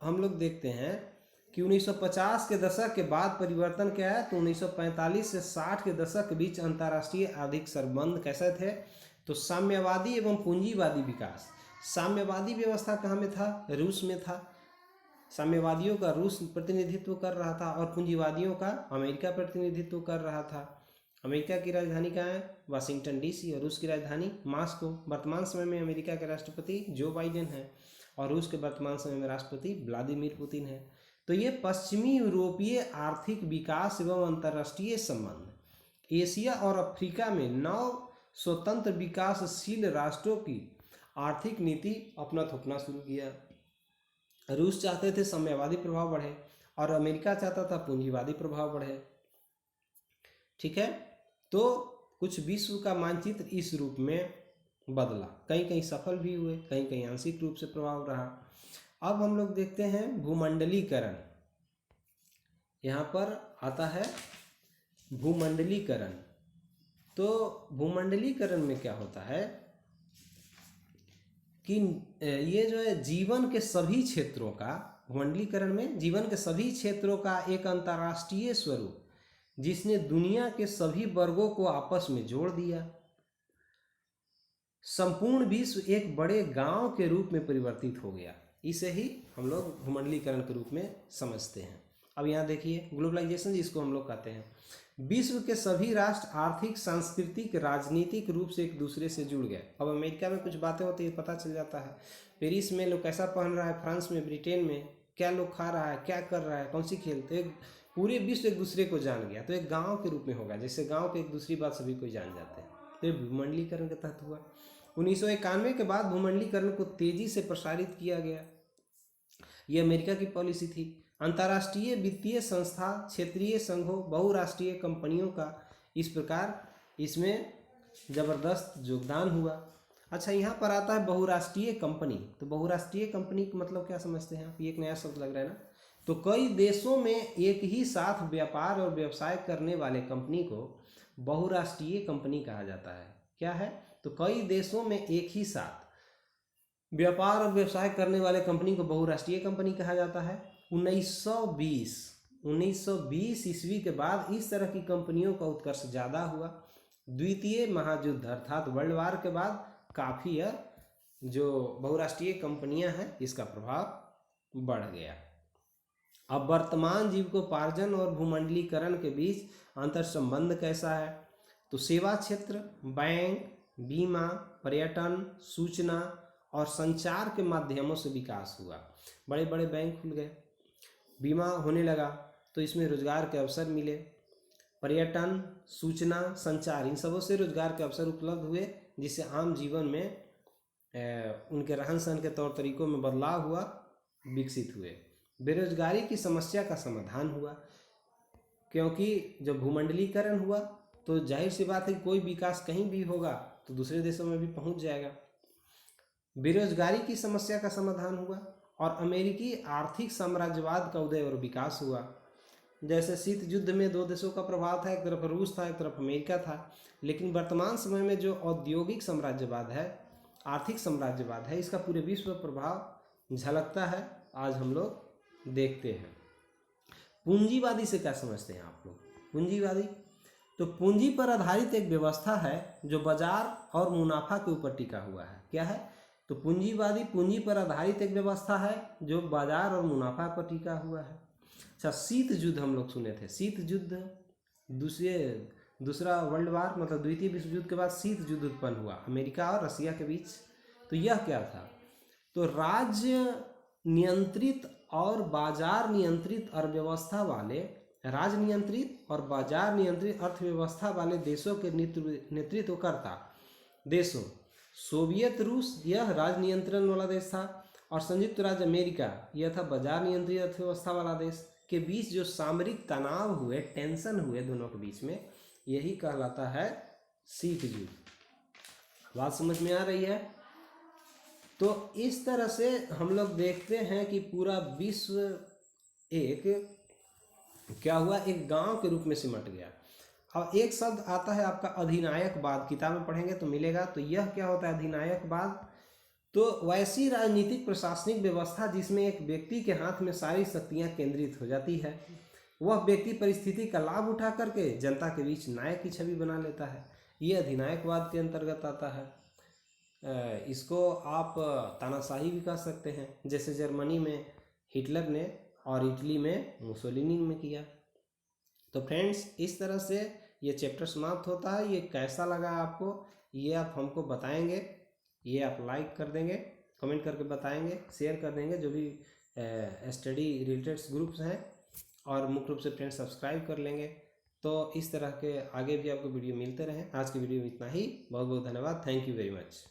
हम लोग देखते हैं कि 1950 के दशक के बाद परिवर्तन क्या है? तो 1945 से 60 के दशक के बीच अंतर्राष्ट्रीय आर्थिक संबंध कैसे थे? तो साम्यवादी एवं पूंजीवादी विकास। साम्यवादी व्यवस्था कहाँ में था? रूस में था। साम्यवादियों का रूस प्रतिनिधित्व कर रहा था और पूंजीवादियों का अमेरिका प्रतिनिधित्व कर रहा था। अमेरिका की राजधानी कहाँ है? वाशिंगटन DC, और रूस की राजधानी मॉस्को। वर्तमान समय में अमेरिका के राष्ट्रपति जो बाइडेन है और रूस के वर्तमान समय में राष्ट्रपति व्लादिमीर पुतिन है। तो ये पश्चिमी यूरोपीय आर्थिक विकास एवं अंतर्राष्ट्रीय संबंध एशिया और अफ्रीका में 9 स्वतंत्र विकासशील राष्ट्रों की आर्थिक नीति अपना थोपना शुरू किया। रूस चाहते थे साम्यवादी प्रभाव बढ़े और अमेरिका चाहता था पूंजीवादी प्रभाव बढ़े, ठीक है। तो कुछ विश्व का मानचित्र इस रूप में बदला, कहीं कहीं सफल भी हुए, कहीं कहीं आंशिक रूप से प्रभाव रहा। अब हम लोग देखते हैं भूमंडलीकरण। यहाँ पर आता है भूमंडलीकरण। तो भूमंडलीकरण में क्या होता है कि ये जो है जीवन के सभी क्षेत्रों का, भूमंडलीकरण में जीवन के सभी क्षेत्रों का एक अंतर्राष्ट्रीय स्वरूप, जिसने दुनिया के सभी वर्गों को आपस में जोड़ दिया। संपूर्ण विश्व एक बड़े गांव के रूप में परिवर्तित हो गया। इसे ही हम लोग भूमंडलीकरण के रूप में समझते हैं। अब यहाँ देखिए ग्लोबलाइजेशन जिसको हम लोग कहते हैं, विश्व के सभी राष्ट्र आर्थिक, सांस्कृतिक, राजनीतिक रूप से एक दूसरे से जुड़ गए। अब अमेरिका में कुछ बातें होती है, पता चल जाता है पेरिस में लोग कैसा पहन रहा है, फ्रांस में, ब्रिटेन में क्या लोग खा रहा है, क्या कर रहा है, कौन सी खेल, तो एक पूरे विश्व एक दूसरे को जान गया। तो एक गाँव के रूप में होगा, जैसे गाँव के एक दूसरी बात सभी को जान जाते हैं। तो ये भूमंडलीकरण के तहत हुआ। 1991 के बाद भूमंडलीकरण को तेजी से प्रसारित किया गया। ये अमेरिका की पॉलिसी थी। अंतर्राष्ट्रीय वित्तीय संस्था, क्षेत्रीय संघों, बहुराष्ट्रीय कंपनियों का इस प्रकार इसमें जबरदस्त योगदान हुआ। अच्छा, यहाँ पर आता है बहुराष्ट्रीय कंपनी। तो बहुराष्ट्रीय कंपनी का मतलब क्या समझते हैं आप? ये एक नया शब्द लग रहा है ना। तो कई देशों में एक ही साथ व्यापार और व्यवसाय करने वाले कंपनी को बहुराष्ट्रीय कंपनी कहा जाता है। क्या है? तो कई देशों में एक ही साथ व्यापार और व्यवसाय करने वाले कंपनी को बहुराष्ट्रीय कंपनी कहा जाता है। 1920 ईस्वी के बाद इस तरह की कंपनियों का उत्कर्ष ज़्यादा हुआ। द्वितीय महायुद्ध अर्थात वर्ल्ड वार के बाद काफ़ी जो बहुराष्ट्रीय कंपनियां हैं इसका प्रभाव बढ़ गया। अब वर्तमान जीविकोपार्जन और भूमंडलीकरण के बीच अंतर संबंध कैसा है? तो सेवा क्षेत्र, बैंक, बीमा, पर्यटन, सूचना और संचार के माध्यमों से विकास हुआ। बड़े बड़े बैंक खुल गए, बीमा होने लगा तो इसमें रोजगार के अवसर मिले। पर्यटन, सूचना, संचार, इन सबों से रोजगार के अवसर उपलब्ध हुए, जिससे आम जीवन में उनके रहन सहन के तौर तरीकों में बदलाव हुआ, विकसित हुए। बेरोजगारी की समस्या का समाधान हुआ, क्योंकि जब भूमंडलीकरण हुआ तो जाहिर सी बात है कोई विकास कहीं भी होगा तो दूसरे देशों में भी पहुंच जाएगा। बेरोजगारी की समस्या का समाधान हुआ और अमेरिकी आर्थिक साम्राज्यवाद का उदय और विकास हुआ। जैसे शीत युद्ध में 2 देशों का प्रभाव था, एक तरफ रूस था, एक तरफ अमेरिका था। लेकिन वर्तमान समय में जो औद्योगिक साम्राज्यवाद है, आर्थिक साम्राज्यवाद है, इसका पूरे विश्व पर प्रभाव झलकता है, आज हम लोग देखते हैं। पूंजीवादी से क्या समझते हैं आप लोग? पूंजीवादी तो पूंजी पर आधारित एक व्यवस्था है जो बाजार और मुनाफा के ऊपर टिका हुआ है। क्या है? तो पूंजीवादी पूंजी पर आधारित एक व्यवस्था है जो बाजार और मुनाफा पर टिका हुआ है। अच्छा, शीत युद्ध हम लोग सुने थे। शीत युद्ध दूसरा वर्ल्ड वार मतलब द्वितीय विश्व युद्ध के बाद शीत युद्ध उत्पन्न हुआ अमेरिका और रसिया के बीच। तो यह क्या था? तो राज्य नियंत्रित और बाजार नियंत्रित अर्थव्यवस्था वाले राज्य नियंत्रित और बाजार नियंत्रित अर्थव्यवस्था वाले देशों के नेतृत्व करता देशों, सोवियत रूस यह राज्य नियंत्रण वाला देश था, और संयुक्त राज्य अमेरिका यह था बाजार नियंत्रित अर्थव्यवस्था वाला देश, के बीच जो सामरिक तनाव हुए, टेंशन हुए दोनों के बीच में, यही कहलाता है शीत युद्ध। बात समझ में आ रही है? तो इस तरह से हम लोग देखते हैं कि पूरा विश्व एक क्या हुआ, एक गांव के रूप में सिमट गया। अब एक शब्द आता है आपका अधिनायकवाद, किताब में पढ़ेंगे तो मिलेगा। तो यह क्या होता है अधिनायकवाद? तो वैसी राजनीतिक प्रशासनिक व्यवस्था जिसमें एक व्यक्ति के हाथ में सारी शक्तियां केंद्रित हो जाती है। वह व्यक्ति परिस्थिति का लाभ उठा करके जनता के बीच नायक की छवि बना लेता है। ये अधिनायकवाद के अंतर्गत आता है। इसको आप तानाशाही भी कह सकते हैं, जैसे जर्मनी में हिटलर ने और इटली में मुसोलिनी में किया। तो फ्रेंड्स, इस तरह से ये चैप्टर समाप्त होता है। ये कैसा लगा आपको, ये आप हमको बताएंगे, ये आप लाइक कर देंगे, कमेंट करके बताएंगे, शेयर कर देंगे जो भी स्टडी रिलेटेड ग्रुप्स हैं, और मुख्य रूप से फ्रेंड्स सब्सक्राइब कर लेंगे। तो इस तरह के आगे भी आपको वीडियो मिलते रहें। आज की वीडियो में इतना ही। बहुत बहुत धन्यवाद। Thank you very much.